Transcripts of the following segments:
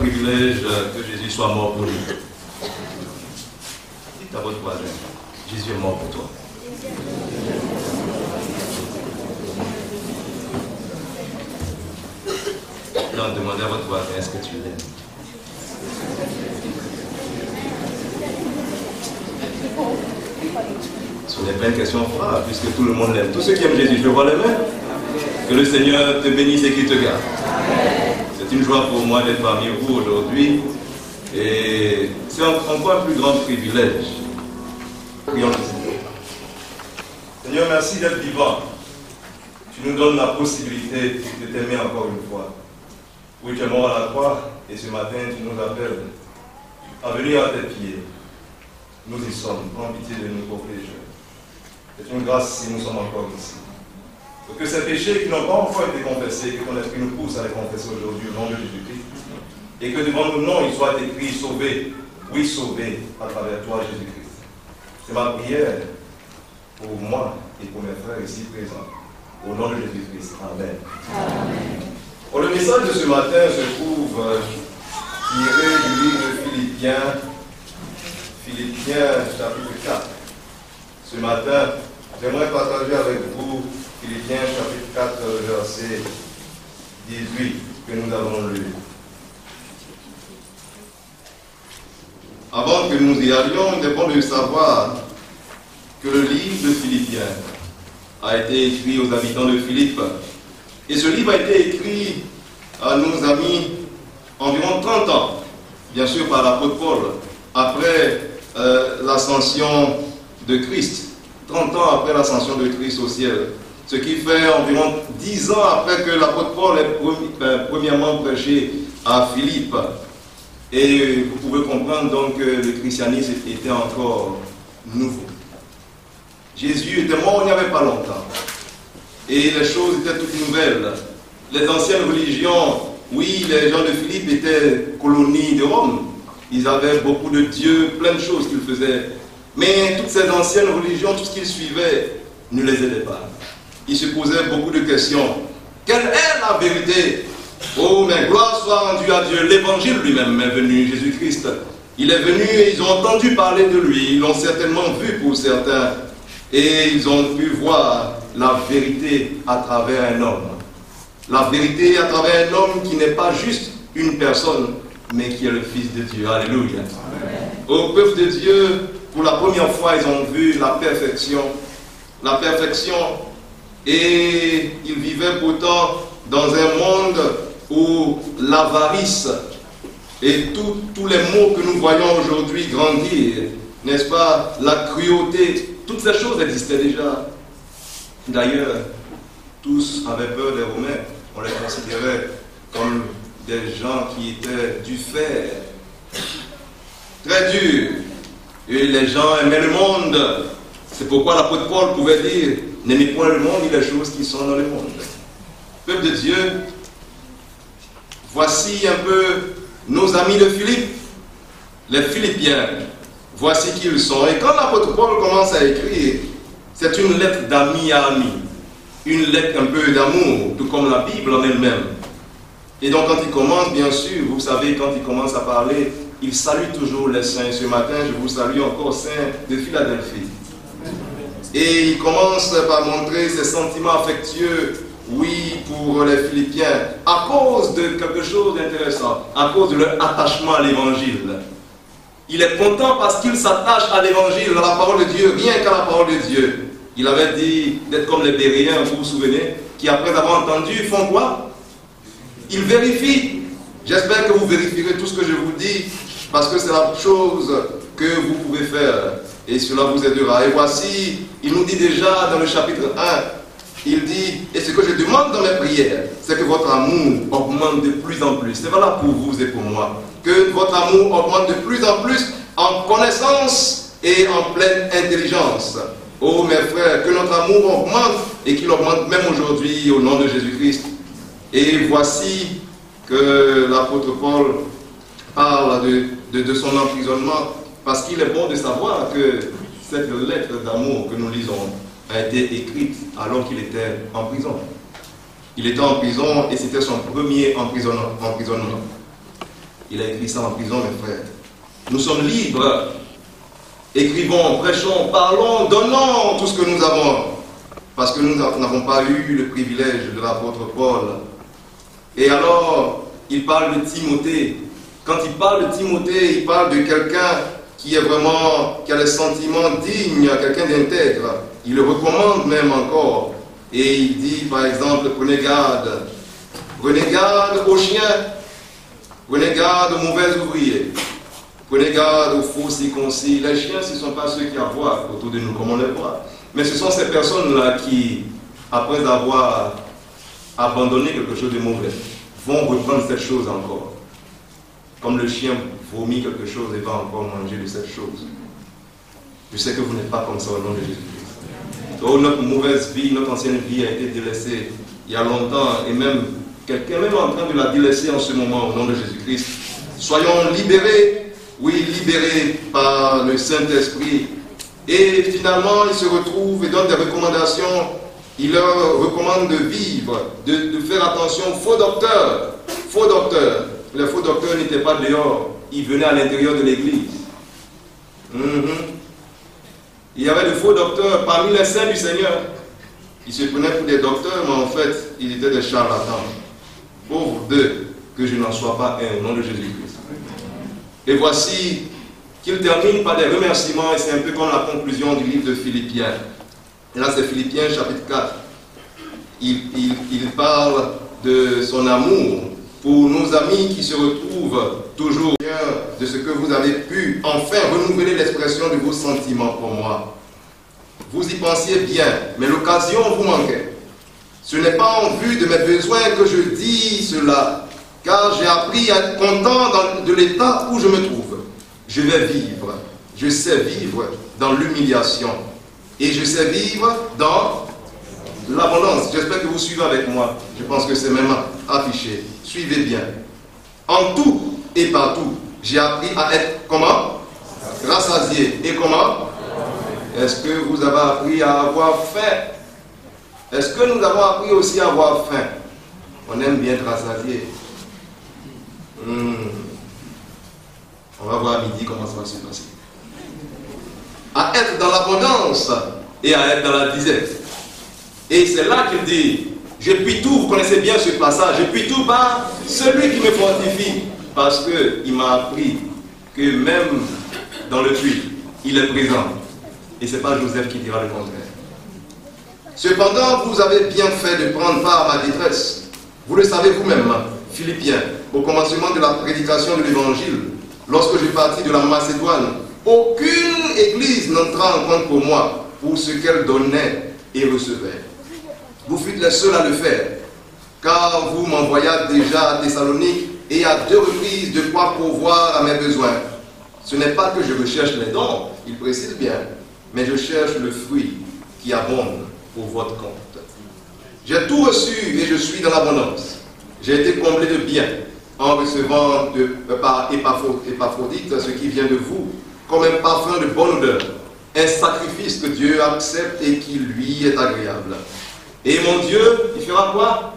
privilège que Jésus soit mort pour nous. Dites à votre voisin, Jésus est mort pour toi. Non, demandez à votre voisin, est-ce que tu l'aimes? Ce n'est pas une question froide, puisque tout le monde l'aime. Tous ceux qui aiment Jésus, je vois les mains. Que le Seigneur te bénisse et qu'il te garde. C'est une joie pour moi d'être parmi vous aujourd'hui. Et c'est encore un plus grand privilège. Prions le Seigneur. Seigneur, merci d'être vivant. Tu nous donnes la possibilité de t'aimer encore une fois. Oui, tu es mort à la croix et ce matin tu nous appelles à venir à tes pieds. Nous y sommes. Prends pitié de nous, pauvres pécheurs. C'est une grâce si nous sommes encore ici. Pour que ces péchés qui n'ont pas encore été confessés, que ton esprit nous pousse à les confesser aujourd'hui au nom de Jésus-Christ, et que devant nous, non, il soit écrit sauvé, oui, sauvé à travers toi, Jésus-Christ. C'est ma prière pour moi et pour mes frères ici présents. Au nom de Jésus-Christ. Amen. Amen. Bon, le message de ce matin se trouve tiré du livre de Philippiens, chapitre 4. Ce matin, j'aimerais partager avec vous Philippiens chapitre 4, verset 18 que nous avons lu. Avant que nous y allions, il est bon de savoir que le livre de Philippiens a été écrit aux habitants de Philippe. Et ce livre a été écrit à nos amis environ 30 ans, bien sûr par l'apôtre Paul, après l'ascension de Christ. 30 ans après l'ascension de Christ au ciel. Ce qui fait environ 10 ans après que l'apôtre Paul ait premièrement prêché à Philippe. Et vous pouvez comprendre donc que le christianisme était encore nouveau. Jésus était mort il n'y avait pas longtemps. Et les choses étaient toutes nouvelles. Les anciennes religions, oui, les gens de Philippe étaient colonies de Rome. Ils avaient beaucoup de dieux, plein de choses qu'ils faisaient. Mais toutes ces anciennes religions, tout ce qu'ils suivaient, ne les aidait pas. Ils se posaient beaucoup de questions. Quelle est la vérité? Oh, mais gloire soit rendue à Dieu. L'évangile lui-même est venu, Jésus-Christ. Il est venu et ils ont entendu parler de lui. Ils l'ont certainement vu pour certains. Et ils ont pu voir la vérité à travers un homme. La vérité à travers un homme qui n'est pas juste une personne, mais qui est le Fils de Dieu. Alléluia. Amen. Au peuple de Dieu, pour la première fois, ils ont vu la perfection. La perfection. Et ils vivaient pourtant dans un monde où l'avarice et tous les maux que nous voyons aujourd'hui grandir, n'est-ce pas, la cruauté, toutes ces choses existaient déjà. D'ailleurs, tous avaient peur des Romains. On les considérait comme des gens qui étaient du fer, très durs. Et les gens aimaient le monde. C'est pourquoi l'apôtre Paul pouvait dire, n'aimez point le monde ni les choses qui sont dans le monde. Peuple de Dieu, voici un peu nos amis de Philippe, les Philippiens. Voici qui ils sont. Et quand l'apôtre Paul commence à écrire, c'est une lettre d'ami à ami. Une lettre un peu d'amour, tout comme la Bible en elle-même. Et donc quand il commence, bien sûr, vous savez, quand il commence à parler, il salue toujours les saints. Ce matin, je vous salue encore, saints de Philadelphie. Et il commence par montrer ses sentiments affectueux, oui, pour les Philippiens, à cause de quelque chose d'intéressant, à cause de leur attachement à l'évangile. Il est content parce qu'il s'attache à l'évangile, à la parole de Dieu, rien qu'à la parole de Dieu. Il avait dit d'être comme les Béréens, vous vous souvenez, qui après avoir entendu, font quoi? Ils vérifient. J'espère que vous vérifierez tout ce que je vous dis, parce que c'est la chose que vous pouvez faire, et cela vous aidera. Et voici, il nous dit déjà dans le chapitre 1, il dit, et ce que je demande dans mes prières, c'est que votre amour augmente de plus en plus. C'est valable pour vous et pour moi. Que votre amour augmente de plus en plus en connaissance et en pleine intelligence. Oh mes frères, que notre amour augmente et qu'il augmente même aujourd'hui au nom de Jésus-Christ. Et voici que l'apôtre Paul parle de son emprisonnement, parce qu'il est bon de savoir que cette lettre d'amour que nous lisons a été écrite alors qu'il était en prison. Il était en prison et c'était son premier emprisonnement. Il a écrit ça en prison, mes frères. Nous sommes libres. Écrivons, prêchons, parlons, donnons tout ce que nous avons. Parce que nous n'avons pas eu le privilège de l'apôtre Paul. Et alors, il parle de Timothée. Quand il parle de Timothée, il parle de quelqu'un qui est vraiment, qui a des sentiments dignes, quelqu'un d'intègre. Il le recommande même encore. Et il dit, par exemple, prenez garde aux chiens, prenez garde aux mauvais ouvriers, prenez garde aux faux circoncis. Les chiens, ce ne sont pas ceux qui aboient autour de nous, comme on les voit. Mais ce sont ces personnes-là qui, après avoir abandonné quelque chose de mauvais, vont reprendre cette chose encore. Comme le chien vomit quelque chose et va encore manger de cette chose. Je sais que vous n'êtes pas comme ça au nom de Jésus-Christ. Donc notre mauvaise vie, notre ancienne vie a été délaissée il y a longtemps et même quelqu'un est même en train de la délaisser en ce moment au nom de Jésus-Christ. Soyons libérés, oui, libérés par le Saint-Esprit. Et finalement, il se retrouve et donne des recommandations. Il leur recommande de vivre, de faire attention aux faux docteurs. Faux docteurs. Les faux docteurs n'étaient pas dehors, ils venaient à l'intérieur de l'église. Il y avait de faux docteurs parmi les saints du Seigneur. Ils se prenaient pour des docteurs, mais en fait, ils étaient des charlatans. Pauvres d'eux, que je n'en sois pas un, au nom de Jésus-Christ. Et voici qu'il termine par des remerciements, et c'est un peu comme la conclusion du livre de Philippiens. Et là, c'est Philippiens chapitre 4. Il parle de son amour pour nos amis qui se retrouvent toujours de ce que vous avez pu enfin renouveler l'expression de vos sentiments pour moi. Vous y pensiez bien, mais l'occasion vous manquait. Ce n'est pas en vue de mes besoins que je dis cela, car j'ai appris à être content de l'état où je me trouve. Je vais vivre, je sais vivre dans l'humiliation, et je sais vivre dans l'abondance. J'espère que vous suivez avec moi. Je pense que c'est même affiché. Suivez bien. En tout et partout, j'ai appris à être comment? Rassasié. Et comment? Est-ce que vous avez appris à avoir faim? Est-ce que nous avons appris aussi à avoir faim? On aime bien être rassasié. On va voir à midi comment ça va se passer. À être dans l'abondance et à être dans la disette. Et c'est là qu'il dit, je puis tout, vous connaissez bien ce passage, je puis tout par celui qui me fortifie. Parce qu'il m'a appris que même dans le puits, il est présent. Et ce n'est pas Joseph qui dira le contraire. Cependant, vous avez bien fait de prendre part à ma détresse. Vous le savez vous-même, Philippiens, au commencement de la prédication de l'Évangile, lorsque je partis de la Macédoine, aucune église n'entra en compte pour moi, pour ce qu'elle donnait et recevait. Vous fûtes les seuls à le faire, car vous m'envoyâtes déjà à Thessalonique et à 2 reprises de quoi pourvoir à mes besoins. Ce n'est pas que je recherche les dons, il précise bien, mais je cherche le fruit qui abonde pour votre compte. J'ai tout reçu et je suis dans l'abondance. J'ai été comblé de bien en recevant par Épaphrodite ce qui vient de vous, comme un parfum de bonne odeur, un sacrifice que Dieu accepte et qui lui est agréable. Et mon Dieu, il fera quoi?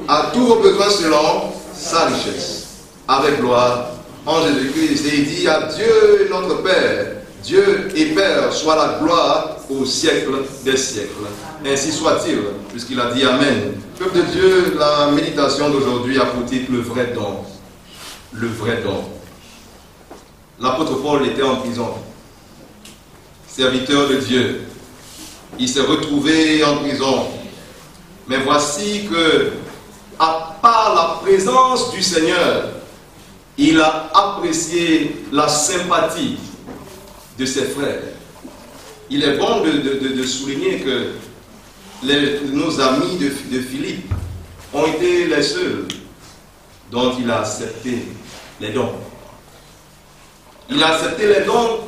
À tous vos besoins selon sa richesse, avec gloire en Jésus-Christ. Et il dit à Dieu notre Père, Dieu et Père, soit la gloire au siècle des siècles. Ainsi soit-il, puisqu'il a dit Amen. Peuple de Dieu, la méditation d'aujourd'hui a pour titre le vrai don. Le vrai don. L'apôtre Paul était en prison, serviteur de Dieu. Il s'est retrouvé en prison. Mais voici que, à part la présence du Seigneur, il a apprécié la sympathie de ses frères. Il est bon de souligner que nos amis de Philippe ont été les seuls dont il a accepté les dons. Il a accepté les dons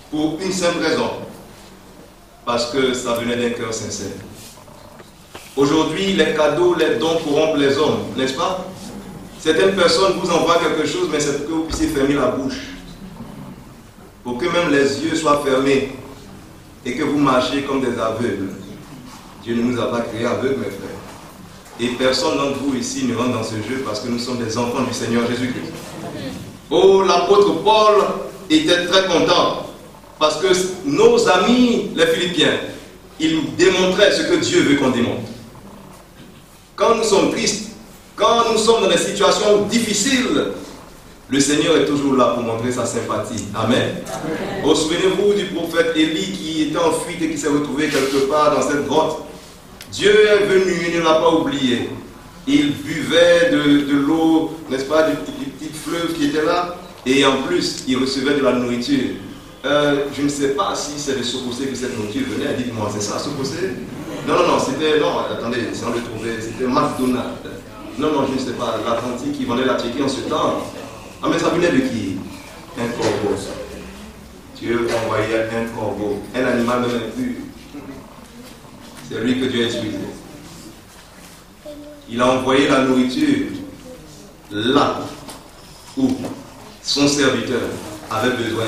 pour une simple raison. Parce que ça venait d'un cœur sincère. Aujourd'hui, les cadeaux, les dons corrompent les hommes, n'est-ce pas? Certaines personnes vous envoient quelque chose, mais c'est pour que vous puissiez fermer la bouche. Pour que même les yeux soient fermés et que vous marchiez comme des aveugles. Dieu ne nous a pas créés aveugles, mes frères. Et personne d'entre vous ici ne rentre dans ce jeu parce que nous sommes des enfants du Seigneur Jésus-Christ. Oh, l'apôtre Paul était très content parce que nos amis, les Philippiens, ils nous démontraient ce que Dieu veut qu'on démontre. Quand nous sommes tristes, quand nous sommes dans des situations difficiles, le Seigneur est toujours là pour montrer sa sympathie. Amen. Oh, souvenez-vous du prophète Élie qui était en fuite et qui s'est retrouvé quelque part dans cette grotte. Dieu est venu, il ne l'a pas oublié. Il buvait de l'eau, n'est-ce pas, du petit fleuve qui était là. Et en plus, il recevait de la nourriture. Je ne sais pas si c'est de Sococé que cette nourriture venait. Dites-moi, c'est ça, Sococé? Non, c'était... Non, attendez, si on le trouvait, c'était McDonald's. Non, je ne sais pas. L'Atlantique, qui vendait la checker en ce temps. Ah, mais ça venait de qui? Un corbeau. Dieu envoyait un corbeau. Un animal même impur. C'est lui que Dieu a utilisé. Il a envoyé la nourriture là où son serviteur avait besoin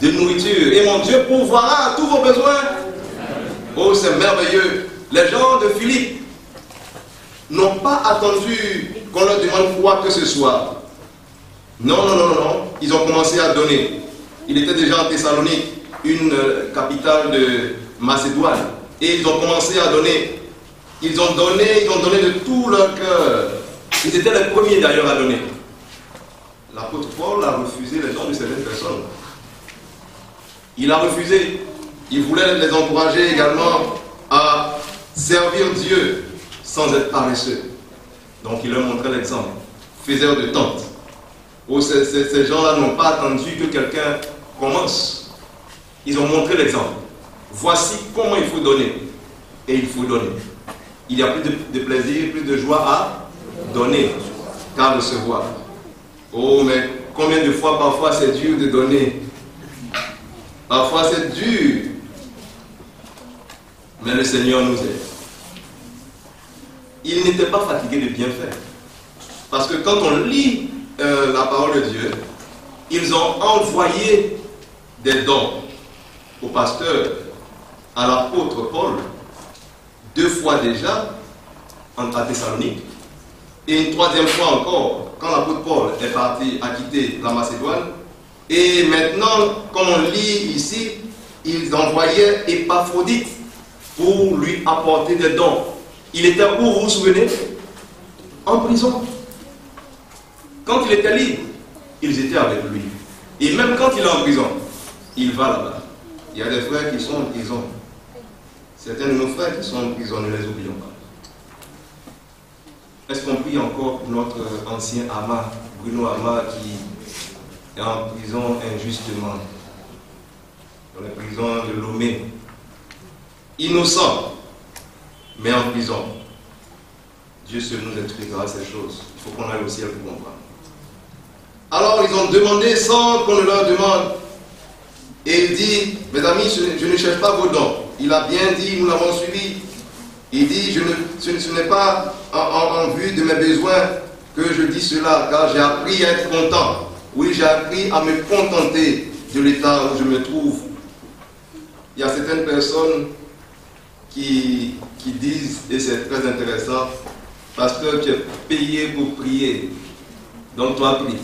de nourriture. Et mon Dieu pourvoira tous vos besoins. Oh, c'est merveilleux. Les gens de Philippe n'ont pas attendu qu'on leur demande quoi que ce soit. Non. Ils ont commencé à donner. Il était déjà en Thessalonique, une capitale de Macédoine. Et ils ont commencé à donner. Ils ont donné de tout leur cœur. Ils étaient les premiers d'ailleurs à donner. L'apôtre Paul a refusé les dons de certaines personnes. Il a refusé. Il voulait les encourager également à servir Dieu sans être paresseux. Donc il leur montrait l'exemple. Faiseur de tente. Oh, ces gens-là n'ont pas attendu que quelqu'un commence. Ils ont montré l'exemple. Voici comment il faut donner. Et il faut donner. Il y a plus de plaisir, plus de joie à donner qu'à recevoir. Oh, mais combien de fois parfois c'est dur de donner? Parfois c'est dur. Mais le Seigneur nous aide. Il n'était pas fatigué de bien faire. Parce que quand on lit la parole de Dieu, ils ont envoyé des dons au pasteur, à l'apôtre Paul, 2 fois déjà à Thessalonique, et une 3e fois encore quand l'apôtre Paul est parti à quitter la Macédoine. Et maintenant, comme on lit ici, ils envoyaient Épaphrodite pour lui apporter des dons. Il était où, vous vous souvenez? En prison. Quand il était libre, ils étaient avec lui. Et même quand il est en prison, il va là-bas. Il y a des frères qui sont en prison. Certains de nos frères qui sont en prison, ne les oublions pas. Est-ce qu'on prie encore pour notre ancien Ama, Bruno Ama, qui est en prison injustement, dans la prison de Lomé? Innocent, mais en prison. Dieu seul nous expliquera ces choses. Il faut qu'on aille au ciel pour comprendre. Alors ils ont demandé sans qu'on ne leur demande. Et il dit, mes amis, je ne cherche pas vos dons. Il a bien dit, nous l'avons suivi. Il dit, ce n'est pas en vue de mes besoins que je dis cela, car j'ai appris à être content. Oui, j'ai appris à me contenter de l'état où je me trouve. Il y a certaines personnes qui disent, et c'est très intéressant, pasteur, tu es payé pour prier, donc toi prie.